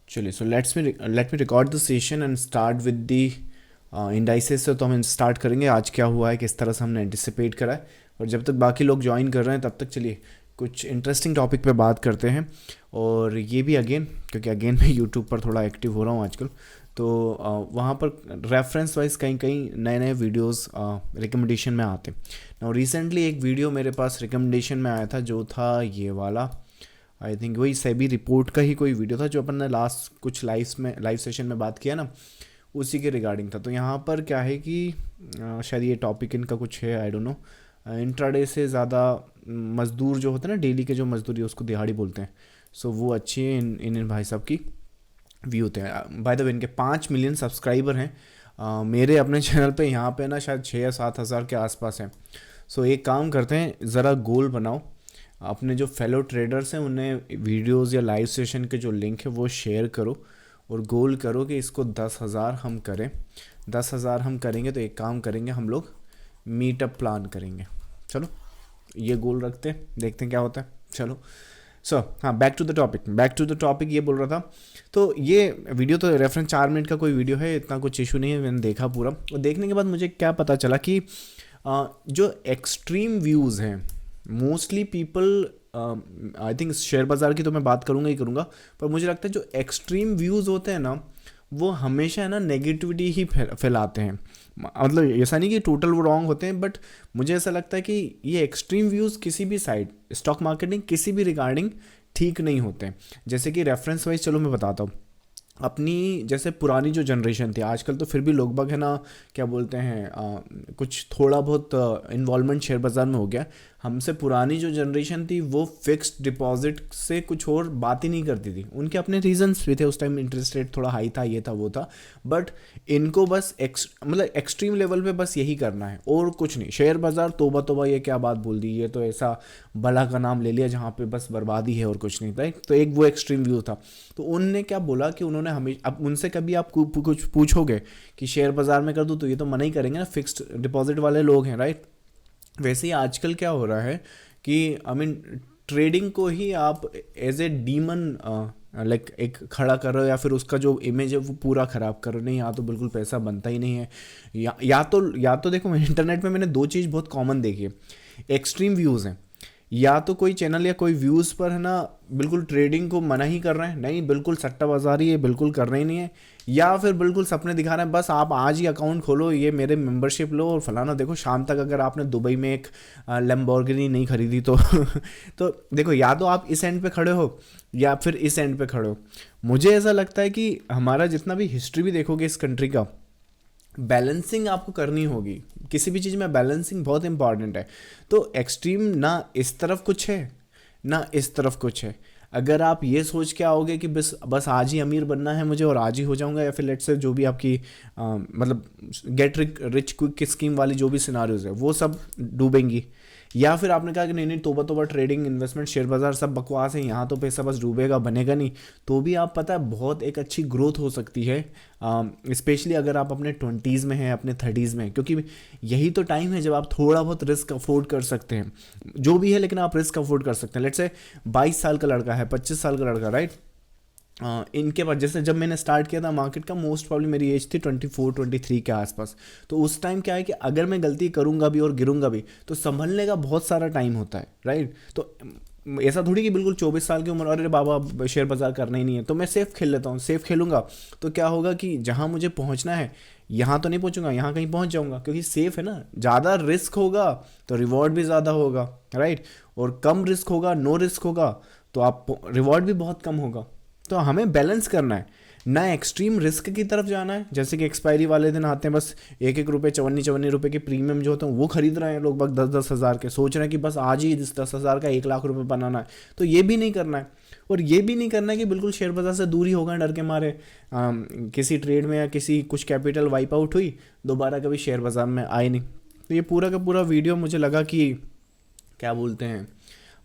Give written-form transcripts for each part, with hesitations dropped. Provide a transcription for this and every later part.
चलिए, so let me record the session and start with the indices से। तो हम स्टार्ट करेंगे आज क्या हुआ है, किस तरह से हमने एंटिसिपेट करा है। और जब तक बाकी लोग ज्वाइन कर रहे हैं तब तक चलिए कुछ इंटरेस्टिंग टॉपिक पे बात करते हैं। और ये भी अगेन, क्योंकि अगेन मैं यूट्यूब पर थोड़ा एक्टिव हो रहा हूँ आजकल, तो वहाँ पर रेफरेंस वाइज कहीं कहीं नए नए वीडियोस रिकमेंडेशन में आते हैं। और रिसेंटली एक वीडियो मेरे पास रिकमेंडेशन में आया था जो था ये वाला। आई थिंक वही सेबी रिपोर्ट का ही कोई वीडियो था जो अपन ने लास्ट कुछ लाइव सेशन में बात किया ना, उसी के रिगार्डिंग था। तो यहाँ पर क्या है कि शायद ये टॉपिक इनका कुछ है, आई डोंट नो। इंट्राडे से ज़्यादा मज़दूर जो होते हैं ना, डेली के जो मजदूरी उसको दिहाड़ी बोलते हैं। सो वो अच्छी है इन भाई साहब की व्यू होते हैं। बाय द वे इनके 5 मिलियन सब्सक्राइबर हैं। मेरे अपने चैनल पे यहाँ पे ना शायद 6 या 7 हज़ार के आसपास हैं। सो एक काम करते हैं, ज़रा गोल बनाओ, अपने जो फेलो ट्रेडर्स हैं उन्हें वीडियोस या लाइव सेशन के जो लिंक है वो शेयर करो और गोल करो कि इसको 10,000 हम करें। 10,000 हम करेंगे तो एक काम करेंगे, हम लोग मीटअप प्लान करेंगे। चलो ये गोल रखते हैं, देखते हैं क्या होता है। चलो हाँ, बैक टू द टॉपिक ये बोल रहा था। तो ये वीडियो तो रेफरेंस 4 मिनट का कोई वीडियो है, इतना कुछ इशू नहीं है। मैंने देखा पूरा, और देखने के बाद मुझे क्या पता चला कि जो एक्सट्रीम व्यूज़ हैं mostly people, I think share बाज़ार की तो मैं बात करूँगा ही करूँगा, पर मुझे लगता है जो एक्सट्रीम व्यूज़ होते हैं ना वो हमेशा है ना नेगेटिविटी ही फैलाते हैं। मतलब ऐसा नहीं कि टोटल वो रॉन्ग होते हैं, बट मुझे ऐसा लगता है कि ये एक्सट्रीम व्यूज़ किसी भी साइड, स्टॉक मार्केटिंग किसी भी रिगार्डिंग ठीक नहीं होते हैं। जैसे कि रेफरेंस वाइज चलो मैं बताता हूँ अपनी, जैसे पुरानी जो जनरेशन थी, आजकल तो फिर भी लोग बाग है ना, क्या बोलते हैं, कुछ थोड़ा बहुत इन्वॉल्वमेंट शेयर बाज़ार में हो गया। हमसे पुरानी जो जनरेशन थी वो फिक्स्ड डिपॉजिट से कुछ और बात ही नहीं करती थी। उनके अपने रीजंस भी थे, उस टाइम इंटरेस्ट रेट थोड़ा हाई था, ये था वो था, बट इनको बस मतलब एक्सट्रीम लेवल पे बस यही करना है और कुछ नहीं। शेयर बाज़ार तोबा तोबा, ये क्या बात बोल दी, ये तो ऐसा बला का नाम ले लिया जहाँ पे बस बर्बादी है और कुछ नहीं था। तो एक वो एक्सट्रीम व्यू था। तो उनने क्या बोला कि उन्होंने हमें, अब उनसे कभी आप कुछ पूछोगे कि शेयर बाज़ार में कर दूँ तो ये तो मना ही करेंगे ना, फिक्स्ड डिपॉजिट वाले लोग हैं, राइट। वैसे ही आजकल क्या हो रहा है कि आई मीन ट्रेडिंग को ही आप एज ए डीमन लाइक एक खड़ा कर रहे हो, या फिर उसका जो इमेज है वो पूरा ख़राब कर रहे हो। नहीं, यहाँ तो बिल्कुल पैसा बनता ही नहीं है। या तो देखो, इंटरनेट में मैंने दो चीज़ बहुत कॉमन देखी है। एक्सट्रीम व्यूज़ हैं, या तो कोई चैनल या कोई व्यूज़ पर है ना बिल्कुल ट्रेडिंग को मना ही कर रहे हैं, नहीं बिल्कुल सट्टा बाजारी है, बिल्कुल करना ही नहीं है। या फिर बिल्कुल सपने दिखा रहे हैं, बस आप आज ही अकाउंट खोलो, ये मेरे मेंबरशिप लो और फलाना देखो, शाम तक अगर आपने दुबई में एक लैम्बोर्गिनी नहीं खरीदी तो तो देखो, या तो आप इस एंड पे खड़े हो या फिर इस एंड पे खड़े हो। मुझे ऐसा लगता है कि हमारा जितना भी हिस्ट्री भी देखोगे इस कंट्री का, बैलेंसिंग आपको करनी होगी। किसी भी चीज़ में बैलेंसिंग बहुत इंपॉर्टेंट है। तो एक्सट्रीम ना इस तरफ कुछ है ना इस तरफ कुछ है। अगर आप ये सोच के आओगे कि बस बस आज ही अमीर बनना है मुझे और आज ही हो जाऊंगा, या फिर लेट्स से जो भी आपकी मतलब गेट रिच क्विक स्कीम वाली जो भी सिनारियोज है वो सब डूबेंगी। या फिर आपने कहा कि नहीं नहीं, तोबा तोबा ट्रेडिंग, इन्वेस्टमेंट, शेयर बाज़ार सब बकवास है, यहाँ तो पैसा बस डूबेगा बनेगा नहीं, तो भी आप पता है बहुत एक अच्छी ग्रोथ हो सकती है। स्पेशली अगर आप अपने 20s में हैं, अपने 30s में हैं, क्योंकि यही तो टाइम है जब आप थोड़ा बहुत रिस्क अफोर्ड कर सकते हैं। जो भी है, लेकिन आप रिस्क अफोर्ड कर सकते हैं। लेट्स से 22 साल का लड़का है, 25 साल का लड़का, राइट। इनके पास, जैसे जब मैंने स्टार्ट किया था मार्केट का, मोस्ट प्रॉब्ली मेरी एज थी 24-23 के आसपास। तो उस टाइम क्या है कि अगर मैं गलती करूँगा भी और गिरूंगा भी तो संभलने का बहुत सारा टाइम होता है, राइट। तो ऐसा थोड़ी कि बिल्कुल 24 साल की उम्र, अरे बाबा शेयर बाज़ार करना ही नहीं है तो मैं सेफ़ खेल लेता हूँ। सेफ़ खेलूंगा तो क्या होगा कि जहाँ मुझे पहुँचना है यहाँ तो नहीं पहुँचूंगा, यहाँ कहीं पहुँच जाऊँगा, क्योंकि सेफ़ है ना। ज़्यादा रिस्क होगा तो रिवॉर्ड भी ज़्यादा होगा, राइट। और कम रिस्क होगा, नो रिस्क होगा, तो आप रिवॉर्ड भी बहुत कम होगा। तो हमें बैलेंस करना है, ना एक्सट्रीम रिस्क की तरफ जाना है। जैसे कि एक्सपायरी वाले दिन आते हैं, बस 1-1 रुपये, 54-54 रुपये के प्रीमियम जो होते हैं वो खरीद रहे हैं लोग, बस 10-10 हज़ार के, सोच रहे हैं कि बस आज ही 10,000 का 1 लाख रुपये बनाना है। तो ये भी नहीं करना है। और ये भी नहीं करना है कि बिल्कुल शेयर बाज़ार से दूर ही हो गए डर के मारे। किसी ट्रेड में या किसी कुछ कैपिटल वाइप आउट हुई, दोबारा कभी शेयर बाज़ार में आए नहीं। तो ये पूरा का पूरा वीडियो मुझे लगा कि क्या बोलते हैं,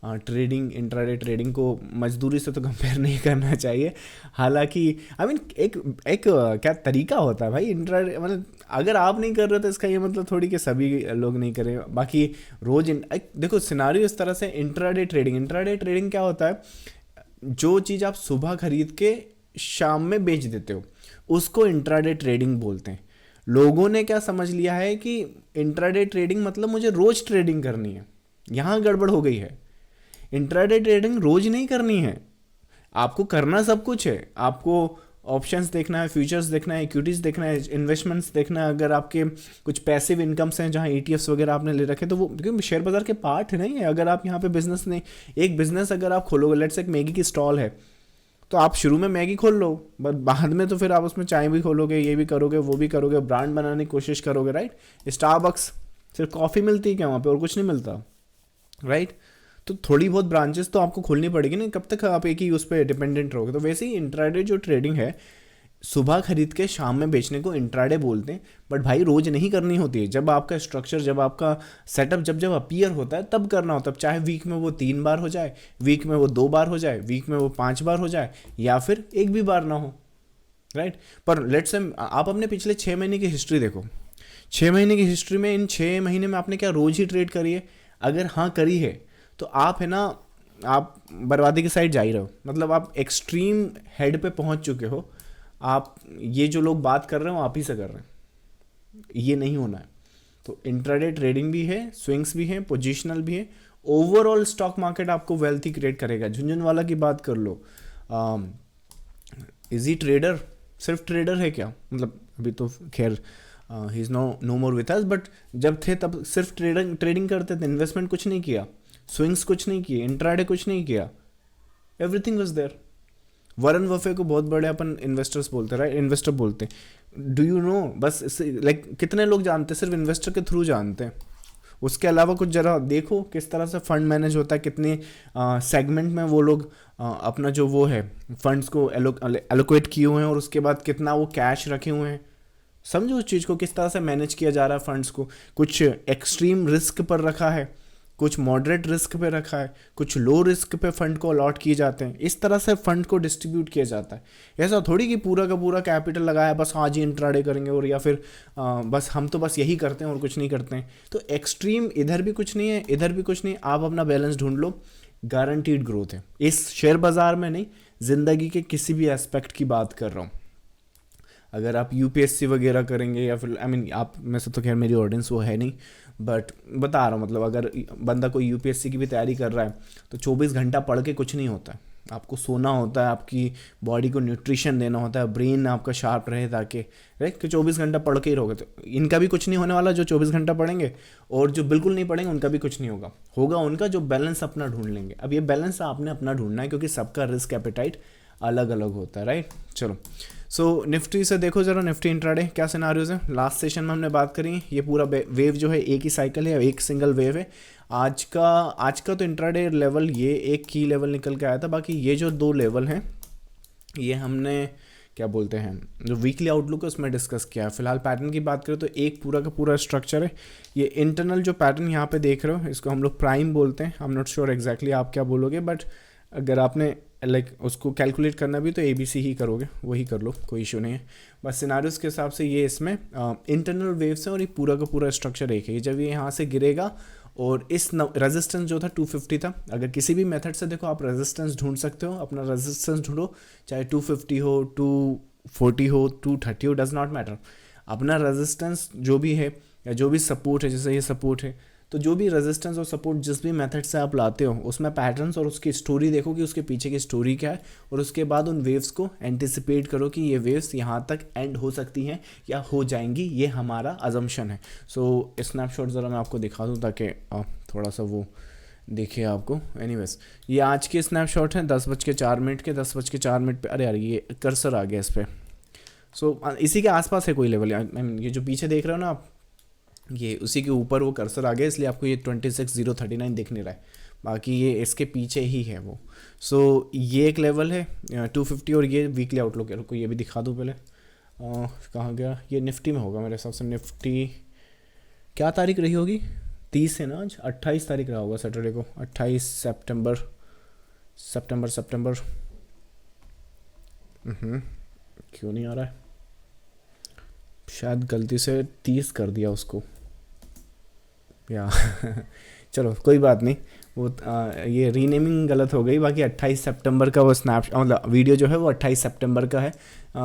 ट्रेडिंग, इंट्राडे ट्रेडिंग को मजदूरी से तो कंपेयर नहीं करना चाहिए। हालांकि आई मीन एक क्या तरीका होता है भाई इंट्राडे, मतलब अगर आप नहीं कर रहे तो इसका ये मतलब थोड़ी कि सभी लोग नहीं करें। बाकी रोज देखो सिनारियो इस तरह से, इंट्राडे ट्रेडिंग क्या होता है, जो चीज़ आप सुबह खरीद के शाम में बेच देते हो, उसको इंट्राडे ट्रेडिंग बोलते हैं। लोगों ने क्या समझ लिया है कि इंट्राडे ट्रेडिंग मतलब मुझे रोज ट्रेडिंग करनी है। यहाँ गड़बड़ हो गई है। इंट्राडे ट्रेडिंग रोज नहीं करनी है, आपको करना सब कुछ है। आपको ऑप्शंस देखना है, फ्यूचर्स देखना है, इक्विटीज देखना है, इन्वेस्टमेंट्स देखना है। अगर आपके कुछ पैसिव इनकम्स हैं जहाँ ईटीएफ्स वगैरह आपने ले रखे, तो वो क्योंकि शेयर बाजार के पार्ट नहीं है। अगर आप यहाँ पे बिजनेस नहीं, एक बिजनेस अगर आप खोलोगे, लेट्स एक मैगी की स्टॉल है, तो आप शुरू में मैगी खोल लो, बट बाद में तो फिर आप उसमें चाय भी खोलोगे, ये भी करोगे, वो भी करोगे, ब्रांड बनाने की कोशिश करोगे, राइट। स्टारबक्स सिर्फ कॉफ़ी मिलती है क्या वहाँ पे, और कुछ नहीं मिलता, राइट। तो थोड़ी बहुत ब्रांचेस तो आपको खोलनी पड़ेगी ना, कब तक आप एक ही उस पर डिपेंडेंट रहोगे। तो वैसे ही इंट्राडे जो ट्रेडिंग है, सुबह खरीद के शाम में बेचने को इंट्राडे बोलते हैं। बट भाई रोज नहीं करनी होती है। जब आपका स्ट्रक्चर, जब आपका सेटअप जब जब अपीयर होता है तब करना होता है। चाहे वीक में वो 3 बार हो जाए, वीक में वो 2 बार हो जाए, वीक में वो 5 बार हो जाए, या फिर एक भी बार ना हो, राइट। पर लेट्स से आप अपने पिछले 6 महीने की हिस्ट्री देखो। 6 महीने की हिस्ट्री में, इन 6 महीने में आपने क्या रोज ही ट्रेड करी है? अगर हाँ करी है, तो आप है ना, आप बर्बादी की साइड जा ही रहे हो। मतलब आप एक्सट्रीम हेड पे पहुंच चुके हो। आप ये जो लोग बात कर रहे हो आप ही से कर रहे हैं, ये नहीं होना है। तो इंट्राडे ट्रेडिंग भी है, स्विंग्स भी है, पोजिशनल भी है। ओवरऑल स्टॉक मार्केट आपको वेल्थ ही क्रिएट करेगा। झुंझुनवाला की बात कर लो, इजी ट्रेडर सिर्फ ट्रेडर है क्या? मतलब अभी तो खैर he is no more with us, but जब थे तब सिर्फ ट्रेडिंग करते थे, इन्वेस्टमेंट कुछ नहीं किया, स्विंग्स कुछ नहीं किए, इंट्राडे कुछ नहीं किया, everything was there. Warren Buffett को बहुत बड़े अपन इन्वेस्टर्स बोलते हैं, राइट, इन्वेस्टर बोलते हैं। डू यू नो, बस इससे लाइक कितने लोग जानते हैं? सिर्फ इन्वेस्टर के थ्रू जानते हैं। उसके अलावा कुछ जरा देखो किस तरह से फंड मैनेज होता है, कितने सेगमेंट में वो लोग अपना जो वो है फंड्स को एलोकेट किए हुए हैं, और उसके बाद कितना वो कैश रखे हुए हैं। समझो उस चीज़ को, किस तरह से मैनेज किया जा रहा है फंड्स को। कुछ एक्सट्रीम रिस्क पर रखा है, कुछ मॉडरेट रिस्क पे रखा है, कुछ लो रिस्क पे फंड को अलॉट किए जाते हैं। इस तरह से फंड को डिस्ट्रीब्यूट किया जाता है। ऐसा थोड़ी कि पूरा का पूरा कैपिटल लगाया बस आज ही इंट्राडे करेंगे, और या फिर बस हम तो बस यही करते हैं और कुछ नहीं करते हैं। तो एक्सट्रीम इधर भी कुछ नहीं है, इधर भी कुछ नहीं। आप अपना बैलेंस ढूंढ लो, गारंटीड ग्रोथ है। इस शेयर बाजार में नहीं, जिंदगी के किसी भी एस्पेक्ट की बात कर रहा हूँ। अगर आप यूपीएससी वगैरह करेंगे, या फिर आई मीन आप में से तो खैर मेरी ऑडियंस वो है नहीं, बट बता रहा हूँ, मतलब अगर बंदा कोई यूपीएससी की भी तैयारी कर रहा है, तो 24 घंटा पढ़ के कुछ नहीं होता है। आपको सोना होता है, आपकी बॉडी को न्यूट्रिशन देना होता है, ब्रेन आपका शार्प रहे, ताकि राइट कि 24 घंटा पढ़ के ही रहोगे तो इनका भी कुछ नहीं होने वाला जो 24 घंटा पढ़ेंगे, और जो बिल्कुल नहीं पढ़ेंगे उनका भी कुछ नहीं होगा। होगा उनका जो बैलेंस अपना ढूंढ लेंगे। अब ये बैलेंस आपने अपना ढूंढना है, क्योंकि सबका रिस्क एपेटाइट अलग अलग होता है, राइट। चलो, सो निफ्टी से देखो जरा, निफ्टी इंट्राडे क्या सिनारियोज है। लास्ट सेशन में हमने बात करी, ये पूरा वेव जो है एक ही साइकिल है, एक सिंगल वेव है। आज का तो इंट्राडे लेवल ये एक की लेवल निकल के आया था। बाकी ये जो 2 लेवल हैं, ये हमने क्या बोलते हैं, जो वीकली आउटलुक है उसमें डिस्कस किया है। फिलहाल पैटर्न की बात करें तो एक पूरा का पूरा स्ट्रक्चर है। ये इंटरनल जो पैटर्न यहाँ पे देख रहे हो, इसको हम लोग प्राइम बोलते हैं। I am not sure exactly आप क्या बोलोगे, बट अगर आपने लाइक उसको कैलकुलेट करना भी तो ABC ही करोगे, वही कर लो, कोई इशू नहीं है। बस सिनारियोस के हिसाब से ये इसमें इंटरनल वेव्स हैं, और ये पूरा का पूरा स्ट्रक्चर एक है। जब ये यहाँ से गिरेगा, और इस रेजिस्टेंस जो था 250 था, अगर किसी भी मेथड से देखो आप रेजिस्टेंस ढूंढ सकते हो, अपना रेजिस्टेंस ढूंढो, चाहे 250 हो, 240 हो, 230 हो, डज नॉट मैटर। अपना रेजिस्टेंस जो भी है, या जो भी सपोर्ट है, जैसे ये सपोर्ट है, तो जो भी रेजिस्टेंस और सपोर्ट जिस भी मेथड से आप लाते हो, उसमें पैटर्न्स और उसकी स्टोरी देखो कि उसके पीछे की स्टोरी क्या है, और उसके बाद उन वेव्स को एंटिसिपेट करो कि ये वेव्स यहाँ तक एंड हो सकती हैं या हो जाएंगी। ये हमारा अजम्पशन है। सो स्नैपशॉट ज़रा मैं आपको दिखा दूँ ताकि थोड़ा सा वो देखिए आपको। एनीवेज, ये आज के स्नैपशॉट हैं 10:04 के, 10:04 पे। अरे यार, ये कर्सर आ गया इस पर। सो इसी के आसपास है कोई लेवल, ये जो पीछे देख रहे हो ना आप, ये उसी के ऊपर वो कर्सर आ गया, इसलिए आपको ये 26,039 दिख नहीं रहा है। बाकी ये इसके पीछे ही है वो। सो ये एक लेवल है 250, और ये वीकली आउटलुक है। रुको ये भी दिखा दूँ पहले, कहाँ गया, ये निफ्टी में होगा मेरे हिसाब से। निफ्टी क्या तारीख रही होगी, 30 है ना आज, 28 तारीख रहा होगा सैटरडे को, 28 सितंबर। क्यों नहीं आ रहा है, शायद गलती से 30 कर दिया उसको या चलो कोई बात नहीं, वो ये रीनेमिंग गलत हो गई। बाकी 28 सितंबर का वो स्नैप मतलब वीडियो जो है वो 28 सितंबर का है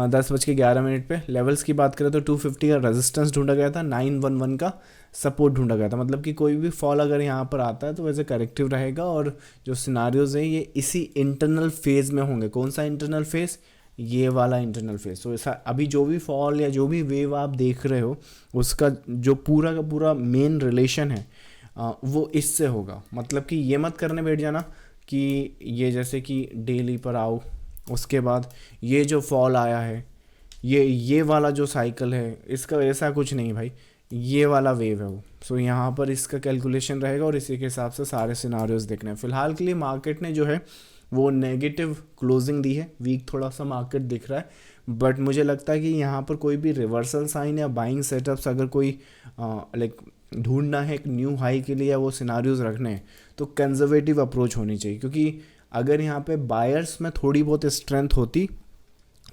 10:11 पे। लेवल्स की बात करें तो 250 का रेजिस्टेंस ढूंढा गया था, 911 का सपोर्ट ढूंढा गया था। मतलब कि कोई भी फॉल अगर यहाँ पर आता है तो वैसे करेक्टिव रहेगा, और जो सिनारियोज हैं ये इसी इंटरनल फेज़ में होंगे। कौन सा इंटरनल फेज़? ये वाला इंटरनल फेज़। तो ऐसा अभी जो भी फॉल या जो भी वेव आप देख रहे हो उसका जो पूरा का पूरा मेन रिलेशन है वो इससे होगा। मतलब कि ये मत करने बैठ जाना कि ये जैसे कि डेली पर आओ, उसके बाद ये जो फॉल आया है ये वाला जो साइकिल है इसका ऐसा कुछ नहीं भाई, ये वाला वेव है वो। सो यहाँ पर इसका कैलकुलेशन रहेगा और इसी के हिसाब से सारे सिनारियोज देखने हैं। फिलहाल के लिए मार्केट ने जो है वो नेगेटिव क्लोजिंग दी है, वीक थोड़ा सा मार्केट दिख रहा है, बट मुझे लगता है कि यहाँ पर कोई भी रिवर्सल साइन या बाइंग सेटअप्स अगर कोई लाइक ढूंढना है एक न्यू हाई के लिए या वो सिनारियोज रखने हैं तो कंजर्वेटिव अप्रोच होनी चाहिए। क्योंकि अगर यहाँ पे बायर्स में थोड़ी बहुत स्ट्रेंथ होती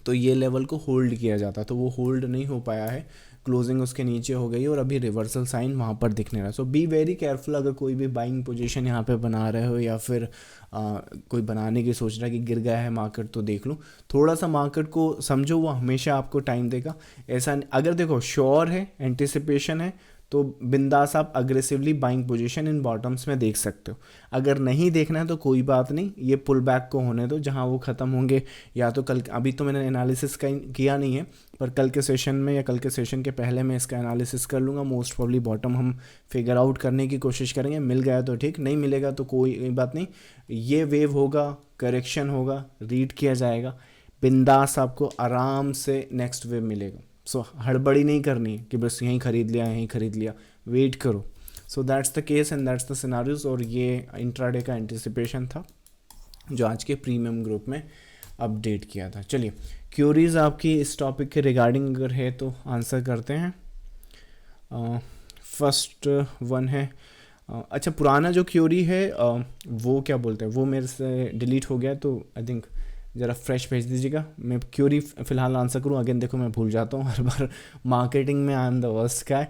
तो ये लेवल को होल्ड किया जाता, तो वो होल्ड नहीं हो पाया है, क्लोजिंग उसके नीचे हो गई और अभी रिवर्सल साइन वहाँ पर दिखने रहा। सो बी वेरी केयरफुल अगर कोई भी बाइंग पोजीशन यहाँ पे बना रहे हो या फिर कोई बनाने की सोच रहा है कि गिर गया है मार्केट तो देख लूँ, थोड़ा सा मार्केट को समझो, वो हमेशा आपको टाइम देगा। ऐसा अगर देखो श्योर है, एंटिसिपेशन है, तो बिंदास आप aggressively buying position in bottoms में देख सकते हो। अगर नहीं देखना है तो कोई बात नहीं, ये पुल बैक को होने दो, जहां वो ख़त्म होंगे या तो कल, अभी तो मैंने एनालिसिस का किया नहीं है, पर कल के सेशन में या कल के सेशन के पहले मैं इसका एनालिसिस कर लूँगा। मोस्ट प्रॉब्ली बॉटम हम फिगर आउट करने की कोशिश करेंगे, मिल गया तो ठीक, नहीं मिलेगा तो कोई बात नहीं। ये वेव होगा, करेक्शन होगा, रीड किया जाएगा, बिंदास आपको आराम से नेक्स्ट वेव मिलेगा। सो हड़बड़ी नहीं करनी है कि बस यहीं ख़रीद लिया यहीं ख़रीद लिया, वेट करो। So that's the case and that's the scenarios. और ये इंट्राडे का एंटिसिपेशन था जो आज के प्रीमियम ग्रुप में अपडेट किया था। चलिए क्यूरीज आपकी इस टॉपिक के रिगार्डिंग अगर है तो आंसर करते हैं। फर्स्ट वन है अच्छा पुराना जो क्यूरी है वो क्या बोलते हैं, वो मेरे से डिलीट हो गया, तो आई थिंक ज़रा फ्रेश भेज दीजिएगा। मैं क्यूरी फ़िलहाल आंसर करूँ, अगेन देखो मैं भूल जाता हूँ हर बार, मार्केटिंग में आई एम द वर्स्ट गाय।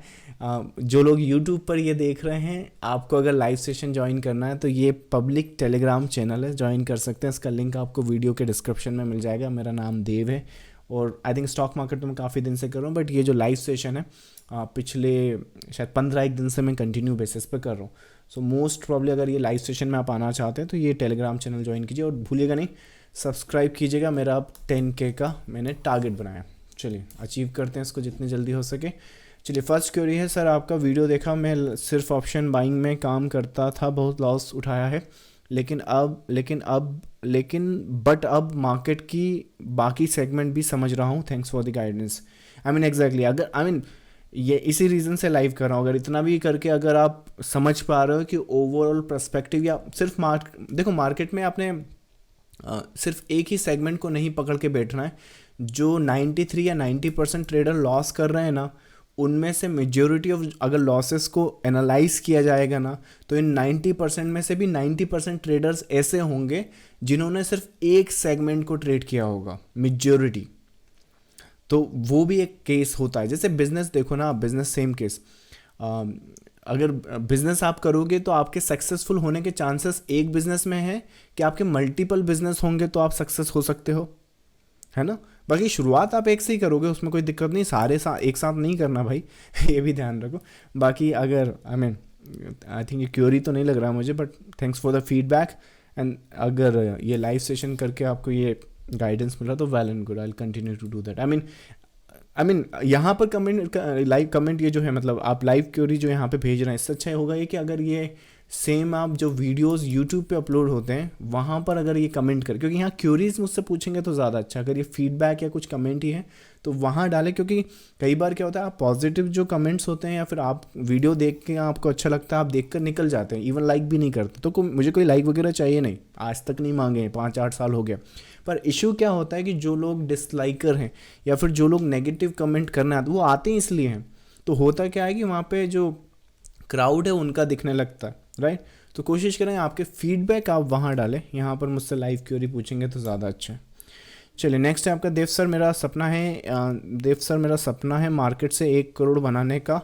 जो लोग यूट्यूब पर ये देख रहे हैं, आपको अगर लाइव सेशन ज्वाइन करना है तो ये पब्लिक टेलीग्राम चैनल है, ज्वाइन कर सकते हैं। इसका लिंक आपको वीडियो के डिस्क्रिप्शन में मिल जाएगा। मेरा नाम देव है और आई थिंक स्टॉक मार्केट में काफ़ी दिन से कर रहा हूँ, बट ये जो लाइव सेशन है पिछले शायद 15 दिन से मैं कंटिन्यू बेसिस पे कर रहा हूँ। सो मोस्ट प्रॉब्ली अगर ये लाइव सेशन में आप आना चाहते हैं तो ये टेलीग्राम चैनल ज्वाइन कीजिए और भूलिएगा नहीं सब्सक्राइब कीजिएगा। मेरा अब 10K का मैंने टारगेट बनाया। चलिए अचीव करते हैं इसको जितनी जल्दी हो सके। चलिए फर्स्ट क्वेरी है, सर आपका वीडियो देखा, मैं सिर्फ ऑप्शन बाइंग में काम करता था, बहुत लॉस उठाया है, लेकिन अब मार्केट की बाकी सेगमेंट भी समझ रहा हूँ, thanks for the guidance. I mean exactly, अगर ये इसी रीज़न से लाइव कर रहा हूँ। अगर इतना भी करके अगर आप समझ पा रहे हो कि ओवरऑल पर्सपेक्टिव या सिर्फ देखो मार्केट में आपने सिर्फ एक ही सेगमेंट को नहीं पकड़ के बैठना है। जो 93 या 90% ट्रेडर लॉस कर रहे हैं ना, उनमें से मेजॉरिटी ऑफ अगर लॉसेस को एनालाइज किया जाएगा ना, तो इन 90% में से भी 90% ट्रेडर्स ऐसे होंगे जिन्होंने सिर्फ एक सेगमेंट को ट्रेड किया होगा, मेजॉरिटी। तो वो भी एक केस होता है। जैसे बिजनेस देखो ना, बिजनेस सेम केस। अगर बिजनेस आप करोगे तो आपके सक्सेसफुल होने के चांसेस एक बिजनेस में है कि आपके मल्टीपल बिजनेस होंगे तो आप सक्सेस हो सकते हो, है ना। बाकी शुरुआत आप एक से ही करोगे, उसमें कोई दिक्कत नहीं, सारे एक साथ नहीं करना भाई ये भी ध्यान रखो। बाकी अगर आई थिंक ये क्यूरी तो नहीं लग रहा मुझे, but thanks for the feedback. And अगर ये लाइव सेशन करके आपको ये गाइडेंस मिला तो well and good, I will continue to do that. I mean यहाँ पर लाइव कमेंट ये जो है, मतलब आप लाइव क्यूरी जो यहाँ पे भेज रहे हैं, इससे अच्छा होगा ये कि अगर ये सेम आप जो वीडियोस यूट्यूब पे अपलोड होते हैं वहाँ पर अगर ये कमेंट कर, क्योंकि यहाँ क्यूरीज मुझसे पूछेंगे तो ज़्यादा अच्छा। अगर ये फीडबैक या कुछ कमेंट ही है तो वहाँ डालें, क्योंकि कई बार क्या होता है आप पॉजिटिव जो कमेंट्स होते हैं या फिर आप वीडियो देख के आपको अच्छा लगता है, आप देख कर निकल जाते हैं, इवन लाइक भी नहीं करते। तो मुझे कोई लाइक वगैरह चाहिए नहीं, आज तक नहीं मांगे, 5-8 साल हो गया। पर इशू क्या होता है कि जो लोग डिसलाइकर हैं या फिर जो लोग नेगेटिव कमेंट करना आते वो आते ही इसलिए हैं। तो होता क्या है कि वहाँ पे जो क्राउड है उनका दिखने लगता है, राइट। तो कोशिश करें आपके फीडबैक आप वहाँ डालें, यहाँ पर मुझसे लाइव क्यूरी पूछेंगे तो ज़्यादा अच्छा है। चलिए नेक्स्ट है आपका, देव सर मेरा सपना है मार्केट से 1 करोड़ बनाने का,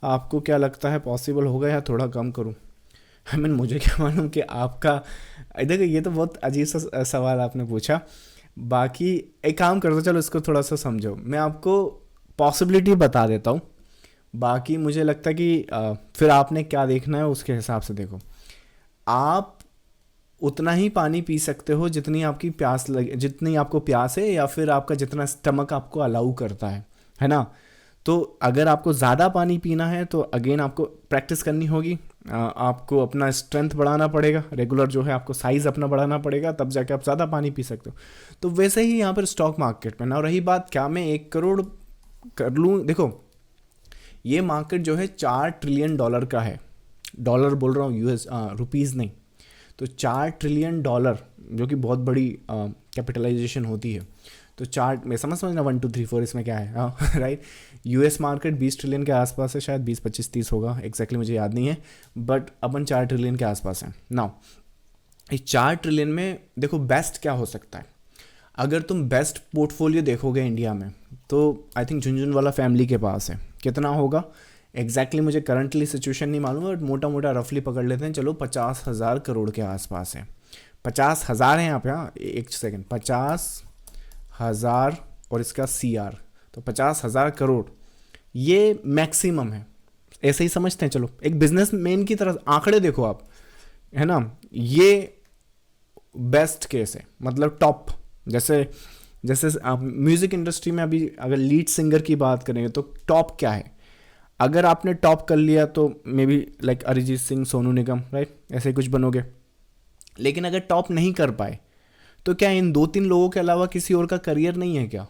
आपको क्या लगता है पॉसिबल होगा या थोड़ा कम करूँ? आई मीन मुझे क्या मालूम कि आपका, देखो ये तो बहुत अजीब सा सवाल आपने पूछा। बाकी एक काम कर दो, चलो इसको थोड़ा सा समझो, मैं आपको पॉसिबिलिटी बता देता हूँ। बाकी मुझे लगता है कि फिर आपने क्या देखना है उसके हिसाब से देखो। आप उतना ही पानी पी सकते हो जितनी आपकी प्यास लगे, जितनी आपको प्यास है, या फिर आपका जितना स्टमक आपको अलाउ करता है ना। तो अगर आपको ज़्यादा पानी पीना है तो अगेन आपको प्रैक्टिस करनी होगी, आपको अपना स्ट्रेंथ बढ़ाना पड़ेगा, रेगुलर जो है आपको साइज़ अपना बढ़ाना पड़ेगा, तब जाके आप ज़्यादा पानी पी सकते हो। तो वैसे ही यहाँ पर स्टॉक मार्केट में ना, रही बात क्या मैं 1 करोड़ कर लूँ, देखो ये मार्केट जो है $4 ट्रिलियन का है। डॉलर बोल रहा हूँ, यूएस रुपीज़ नहीं। तो $4 ट्रिलियन, जो कि बहुत बड़ी कैपिटलाइजेशन होती है। तो चार मैं समझना 1 2 3 4 इसमें क्या है, हाँ राइट। यूएस मार्केट 20 ट्रिलियन के आसपास है, शायद 20 25 30 होगा, एग्जैक्टली मुझे याद नहीं है, बट अपन 4 ट्रिलियन के आसपास है ना। इस 4 ट्रिलियन में देखो बेस्ट क्या हो सकता है। अगर तुम बेस्ट पोर्टफोलियो देखोगे इंडिया में, तो आई थिंक झुनझुनवाला फैमिली के पास है। कितना होगा एग्जैक्टली मुझे करंटली सिचुएशन नहीं मालूम, बट मोटा मोटा रफली पकड़ लेते हैं, चलो 50,000 करोड़ के आसपास है। 50,000 है यहाँ पे, हाँ एक सेकेंड, 50,000 और इसका CR, तो 50,000 करोड़ ये मैक्सिमम है। ऐसे ही समझते हैं, चलो एक बिजनेसमैन की तरह आंकड़े देखो आप, है ना। ये बेस्ट केस है, मतलब टॉप। जैसे जैसे आप म्यूज़िक इंडस्ट्री में अभी अगर लीड सिंगर की बात करेंगे तो टॉप क्या है। अगर आपने टॉप कर लिया तो may be like Arijit Singh, Sonu Nigam, right, ऐसे ही कुछ बनोगे। लेकिन अगर टॉप नहीं कर पाए तो क्या इन 2 3 लोगों के अलावा किसी और का करियर नहीं है क्या?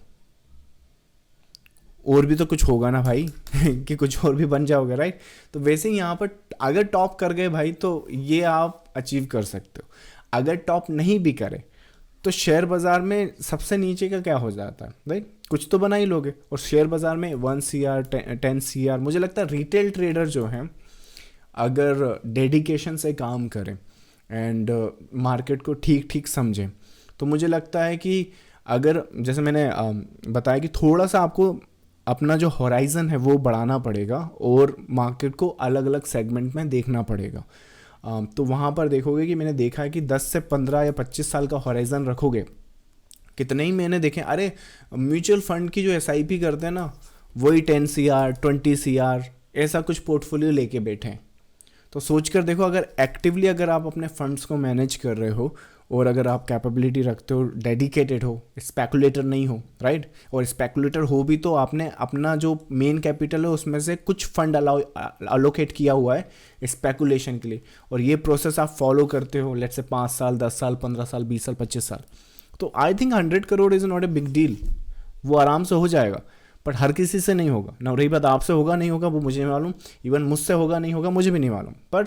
और भी तो कुछ होगा ना भाई कि कुछ और भी बन जाओगे, राइट। तो वैसे ही यहाँ पर अगर टॉप कर गए भाई तो ये आप अचीव कर सकते हो। अगर टॉप नहीं भी करे तो शेयर बाज़ार में सबसे नीचे का क्या हो जाता है, राइट, कुछ तो बना ही लोगे। और शेयर बाज़ार में 1 CR 10 CR, मुझे लगता है रिटेल ट्रेडर जो हैं अगर डेडिकेशन से काम करें एंड मार्केट को ठीक ठीक समझें, तो मुझे लगता है कि अगर जैसे मैंने बताया कि थोड़ा सा आपको अपना जो हॉराइज़न है वो बढ़ाना पड़ेगा और मार्केट को अलग अलग सेगमेंट में देखना पड़ेगा। तो वहाँ पर देखोगे कि मैंने देखा है कि 10 से 15 या 25 साल का हॉराइज़न रखोगे। कितने ही मैंने देखे, अरे म्यूचुअल फंड की जो SIP करते हैं ना, वही 10 CR 20 CR ऐसा कुछ पोर्टफोलियो लेके बैठे हैं। तो सोच कर देखो, अगर एक्टिवली अगर आप अपने फंड्स को मैनेज कर रहे हो और अगर आप कैपेबिलिटी रखते हो, डेडिकेटेड हो, स्पेकुलेटर नहीं हो, राइट। और स्पेकुलेटर हो भी तो आपने अपना जो मेन कैपिटल है उसमें से कुछ फंड अलोकेट किया हुआ है स्पेकुलेशन के लिए, और ये प्रोसेस आप फॉलो करते हो लेट्स से 5 साल 10 साल 15 साल 20 साल 25 साल, तो I think 100 crore is not a big deal. वो आराम से हो जाएगा, बट हर किसी से नहीं होगा ना। रही बात आपसे होगा नहीं होगा वो मुझे नहीं मालूम, इवन मुझसे होगा नहीं होगा मुझे भी नहीं मालूम, पर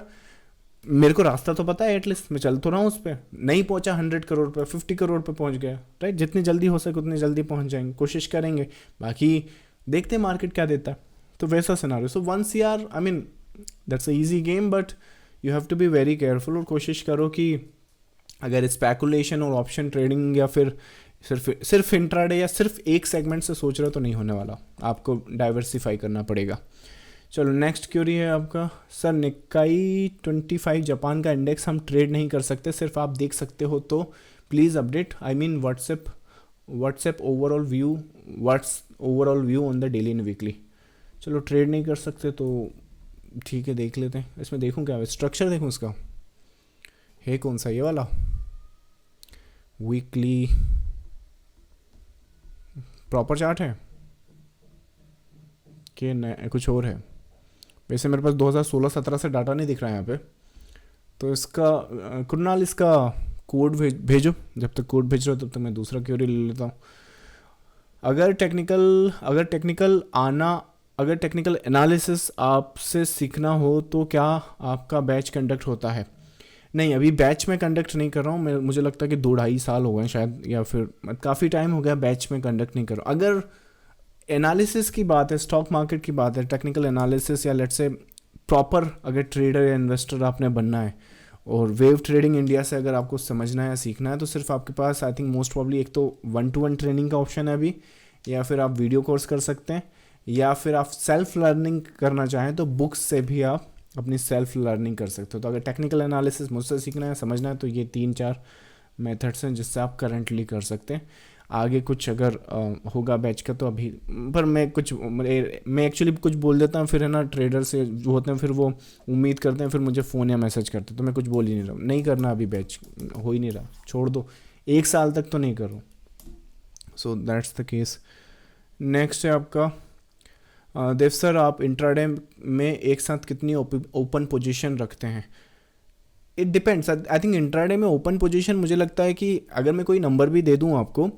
मेरे को रास्ता तो पता है, एटलीस्ट मैं चल तो रहा हूँ उस पर। नहीं पहुँचा 100 करोड़ पे, 50 करोड़ पे पहुँच गया, राइट। जितनी जल्दी हो सके उतनी जल्दी पहुँच जाएंगे, कोशिश करेंगे, बाकी देखते हैं मार्केट क्या देता है। तो वैसा scenario. So 1 CR, I mean that's a easy game, but you have to be very careful. और कोशिश करो कि अगर स्पेकुलेशन और ऑप्शन ट्रेडिंग या फिर सिर्फ इंट्राडे या सिर्फ एक सेगमेंट से सोच रहे हो तो नहीं होने वाला, आपको डाइवर्सिफाई करना पड़ेगा। चलो नेक्स्ट क्यूरी है आपका, सर निक्काई 25 जापान का इंडेक्स हम ट्रेड नहीं कर सकते, सिर्फ आप देख सकते हो, तो please update, I mean WhatsApp overall view on the daily and weekly. चलो ट्रेड नहीं कर सकते तो ठीक है, देख लेते हैं। इसमें देखूँ क्या स्ट्रक्चर, देखूँ इसका है कौन सा, ये वाला वीकली प्रॉपर चार्ट है कि कुछ और है। वैसे मेरे पास 2016-17 से डाटा नहीं दिख रहा है यहाँ पे, तो इसका कुणाल इसका कोड भेजो। जब तक कोड भेज रहे हो तब तक मैं दूसरा क्यूरी ले लेता हूँ। अगर टेक्निकल एनालिसिस आपसे सीखना हो तो क्या आपका बैच कंडक्ट होता है? नहीं, अभी बैच में कंडक्ट नहीं कर रहा हूँ। मुझे लगता है कि 2-2.5 साल हो गए शायद, या फिर काफ़ी टाइम हो गया बैच में कंडक्ट नहीं कर रहा हूँ। अगर एनालिसिस की बात है, स्टॉक मार्केट की बात है, टेक्निकल एनालिसिस या लेट्स से प्रॉपर अगर ट्रेडर या इन्वेस्टर आपने बनना है और वेव ट्रेडिंग इंडिया से अगर आपको समझना है या सीखना है, तो सिर्फ आपके पास आई थिंक मोस्ट प्रॉब्ली एक तो 1-to-1 ट्रेनिंग का ऑप्शन है अभी, या फिर आप वीडियो कोर्स कर सकते हैं, या फिर आप सेल्फ लर्निंग करना चाहें तो बुक्स से भी आप अपनी सेल्फ लर्निंग कर सकते हो। तो अगर टेक्निकल एनालिसिस मुझसे सीखना है, समझना है, तो ये 3-4 मेथड्स हैं जिससे आप करंटली कर सकते हैं। आगे कुछ अगर होगा बैच का तो अभी, पर मैं एक्चुअली कुछ बोल देता हूँ, फिर है ना ट्रेडर से जो होते हैं फिर वो उम्मीद करते हैं, फिर मुझे फ़ोन या मैसेज करते हैं, तो मैं कुछ बोल ही नहीं रहा हूँ। नहीं करना अभी, बैच हो ही नहीं रहा, छोड़ दो, 1 साल तक तो नहीं करो। So that's the case. Next है आपका देव सर, आप इंट्राडे में एक साथ कितनी ओपन पोजीशन रखते हैं? It depends. I think intraday में ओपन पोजीशन मुझे लगता है कि अगर मैं कोई नंबर भी दे दूँ आपको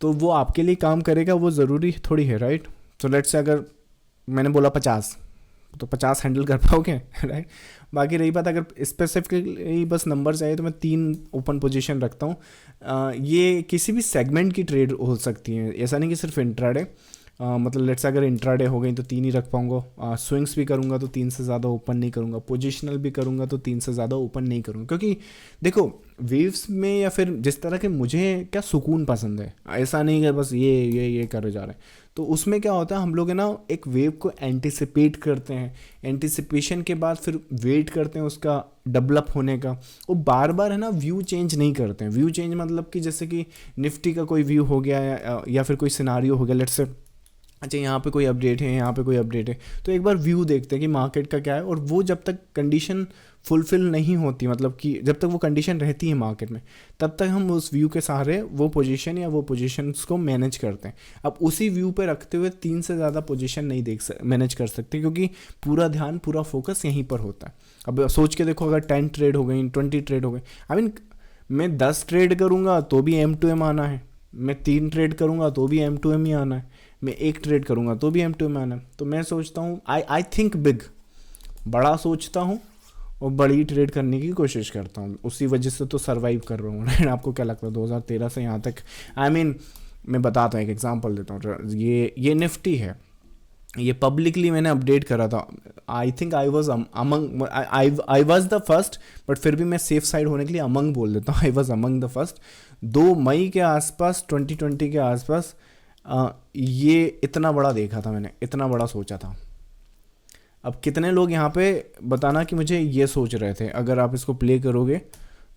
तो वो आपके लिए काम करेगा, वो ज़रूरी थोड़ी है, राइट? तो लेट्स से अगर मैंने बोला 50, तो 50 हैंडल कर पाओगे, राइट? बाकी रही बात अगर स्पेसिफिकली बस नंबर चाहिए तो मैं 3 ओपन पोजीशन रखता हूँ। ये किसी भी सेगमेंट की ट्रेड हो सकती है, ऐसा नहीं कि सिर्फ इंट्राडे। मतलब लेट्स अगर इंट्राडे हो गई तो 3 ही रख पाऊंगा। स्विंग्स भी करूंगा तो 3 से ज़्यादा ओपन नहीं करूंगा। पोजिशनल भी करूंगा तो 3 से ज़्यादा ओपन नहीं करूंगा, क्योंकि देखो वेव्स में या फिर जिस तरह के मुझे क्या सुकून पसंद है, ऐसा नहीं कि बस ये करे जा रहे हैं। तो उसमें क्या होता है, हम लोग है ना एक वेव को एंटिसिपेट करते हैं, एंटिसिपेशन के बाद फिर वेट करते हैं उसका डेवलप होने का। वो बार बार है ना व्यू चेंज नहीं करते हैं। व्यू चेंज मतलब कि जैसे कि निफ्टी का कोई व्यू हो गया या फिर कोई सिनारियो हो गया, लेट्स से अच्छा यहाँ पे कोई अपडेट है, यहाँ पे कोई अपडेट है, तो एक बार व्यू देखते हैं कि मार्केट का क्या है। और वो जब तक कंडीशन फुलफिल नहीं होती, मतलब कि जब तक वो कंडीशन रहती है मार्केट में, तब तक हम उस व्यू के सहारे वो पोजीशन या वो पोजीशंस को मैनेज करते हैं। अब उसी व्यू पे रखते हुए 3 से ज़्यादा पोजीशन नहीं मैनेज कर सकते, क्योंकि पूरा ध्यान पूरा फोकस यहीं पर होता है। अब सोच के देखो, अगर 10 ट्रेड हो गई, 20 ट्रेड हो गई, आई मीन मैं 10 ट्रेड करूँगा तो भी M2M आना है, मैं 3 ट्रेड करूँगा तो भी M2M ही आना है, मैं 1 ट्रेड करूँगा तो भी M2M आना है। तो मैं सोचता हूँ आई थिंक बिग, बड़ा सोचता हूँ और बड़ी ट्रेड करने की कोशिश करता हूँ। उसी वजह से तो सर्वाइव कर रहा हूँ, राइट? आपको क्या लगता है 2013 से यहाँ तक? आई मीन मैं बताता हूँ, एक एग्जांपल देता हूँ। ये निफ्टी है, ये पब्लिकली मैंने अपडेट करा था। I think I was among, I was the first, but फिर भी मैं सेफ साइड होने के लिए अमंग बोल देता हूँ। I was among the first. 2 मई के आसपास, 2020 के आसपास ये इतना बड़ा देखा था मैंने, इतना बड़ा सोचा था। अब कितने लोग यहाँ पे बताना कि मुझे ये सोच रहे थे? अगर आप इसको प्ले करोगे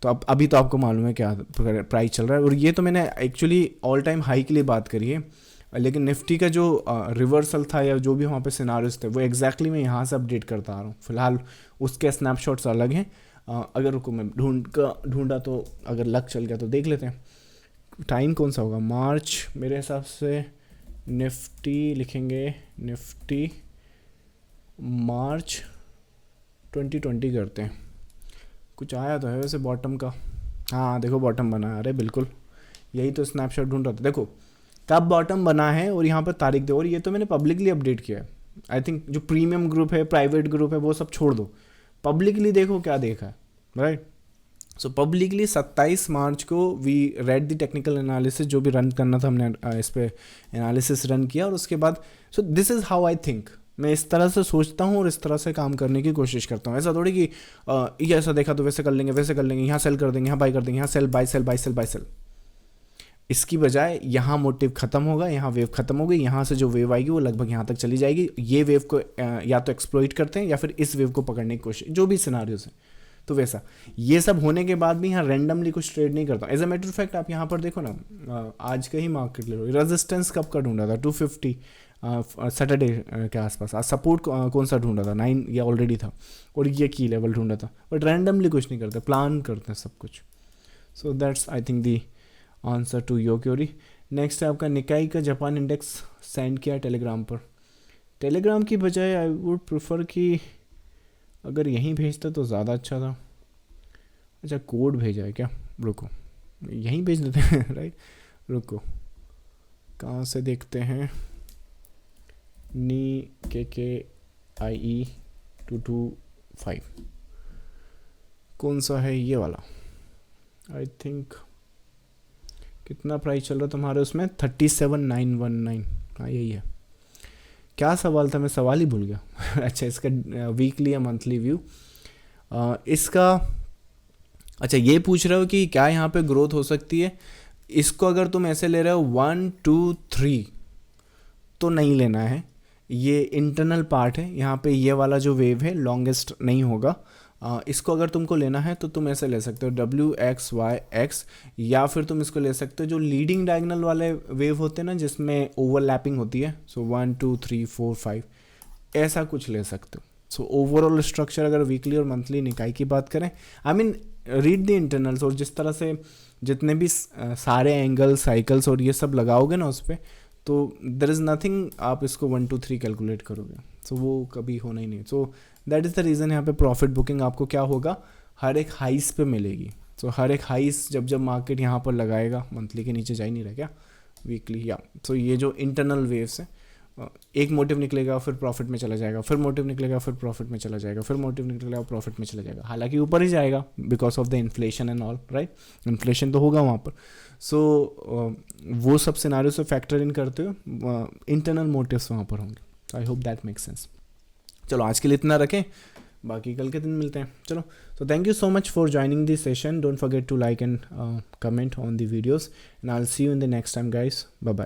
तो अब अभी तो आपको मालूम है क्या प्राइस चल रहा है। और ये तो मैंने एक्चुअली ऑल टाइम हाई के लिए बात करी है, लेकिन निफ्टी का जो रिवर्सल था या जो भी वहाँ पे सिनारियोस थे, वो एग्जैक्टली मैं यहाँ से अपडेट करता आ रहा हूँ। फिलहाल उसके स्नैपशॉट्स अलग हैं। अगर रुको मैं ढूंढा तो अगर लक चल गया तो देख लेते हैं। टाइम कौन सा होगा? मार्च, मेरे हिसाब से निफ्टी लिखेंगे, निफ्टी मार्च 2020 करते हैं। कुछ आया तो है वैसे बॉटम का। हाँ देखो बॉटम बना है, अरे बिल्कुल यही तो स्नैपशॉट ढूंढ रहा था। देखो कब बॉटम बना है और यहाँ पर तारीख दे, और ये तो मैंने पब्लिकली अपडेट किया है। आई थिंक जो प्रीमियम ग्रुप है, प्राइवेट ग्रुप है, वो सब छोड़ दो, पब्लिकली देखो क्या देखा है, राइट? सो पब्लिकली 27 मार्च को we read the technical analysis, जो भी रन करना था हमने इस पर एनालिसिस रन किया। और उसके बाद so this is how I think, मैं इस तरह से सोचता हूँ और इस तरह से काम करने की कोशिश करता हूँ। ऐसा थोड़ी कि ये ऐसा देखा तो वैसे कर लेंगे, वैसे कर लेंगे, यहाँ सेल कर देंगे, यहाँ बाई कर देंगे, यहाँ sell buy sell buy sell buy sell. इसकी बजाय यहाँ मोटिव खत्म होगा, यहाँ वेव खत्म होगी, यहाँ से जो वेव आएगी वो लगभग यहाँ तक चली जाएगी। ये वेव को या तो एक्सप्लॉइट करते हैं या फिर इस वेव को पकड़ने की कोशिश, जो भी सिनारियोस है। तो वैसा ये सब होने के बाद भी यहाँ रैंडमली कुछ ट्रेड नहीं करता। As a matter of fact आप यहाँ पर देखो ना, आज का ही मार्केट ले लो, रेजिस्टेंस कब का ढूंढा था? 250 सैटरडे के आसपास। आज सपोर्ट कौन सा ढूंढा था? 9 ये ऑलरेडी था, और ये की लेवल ढूंढा था। बट रैंडमली कुछ नहीं करते, प्लान करते हैं सब कुछ। So that's I think the answer to your query. Next है आपका निकाई का जापान इंडेक्स सेंड किया टेलीग्राम पर। टेलीग्राम की बजाय आई वुड प्रेफर कि अगर यहीं भेजता तो ज़्यादा अच्छा था। अच्छा कोड भेजा है क्या? रुको यहीं भेज देते हैं, राइट? रुको कहाँ से देखते हैं? नी KKIE 225 कौन सा है? ये वाला आई थिंक। कितना प्राइस चल रहा तुम्हारे उसमें? 37,919। हाँ यही है। क्या सवाल था, मैं सवाल ही भूल गया। अच्छा इसका वीकली या मंथली व्यू इसका। अच्छा ये पूछ रहे हो कि क्या यहाँ पे ग्रोथ हो सकती है? इसको अगर तुम ऐसे ले रहे हो 1 2 3 तो नहीं लेना है। ये इंटरनल पार्ट है, यहाँ पे ये वाला जो वेव है लॉन्गेस्ट नहीं होगा। इसको अगर तुमको लेना है तो तुम ऐसे ले सकते हो WXYX, या फिर तुम इसको ले सकते हो जो लीडिंग डायगोनल वाले वेव होते हैं ना, जिसमें ओवरलैपिंग होती है, सो 1 2 3 4 5 ऐसा कुछ ले सकते हो। सो ओवरऑल स्ट्रक्चर अगर वीकली और मंथली निकाय की बात करें, I mean read the internals, और जिस तरह से जितने भी सारे एंगल साइकिल्स और ये सब लगाओगे ना उस पर, तो देर इज़ नथिंग आप इसको 1 2 3 कैलकुलेट करोगे, सो वो कभी होना ही नहीं। So that is the reason यहाँ पे प्रॉफिट बुकिंग आपको क्या होगा, हर एक हाइस पे मिलेगी। सो हर एक हाइस जब मार्केट यहाँ पर लगाएगा, मंथली के नीचे जा ही नहीं रहा क्या, वीकली, या सो ये जो इंटरनल वेव्स है, एक मोटिव निकलेगा फिर प्रॉफिट में चला जाएगा, फिर मोटिव निकलेगा फिर प्रॉफिट में चला जाएगा, फिर मोटिव निकलेगा प्रॉफिट में चला जाएगा, हालांकि ऊपर ही जाएगा because of the inflation and all, right, inflation तो होगा वहाँ पर। सो वो सब सिनारियो से फैक्टर इन करते हुए इंटरनल मोटिव्स वहाँ पर होंगे। I hope that makes sense. चलो आज के लिए इतना रखें, बाकी कल के दिन मिलते हैं। चलो, so thank you so much for joining this session. Don't forget to like and comment on the videos, and I'll see you in the next time, guys. Bye bye.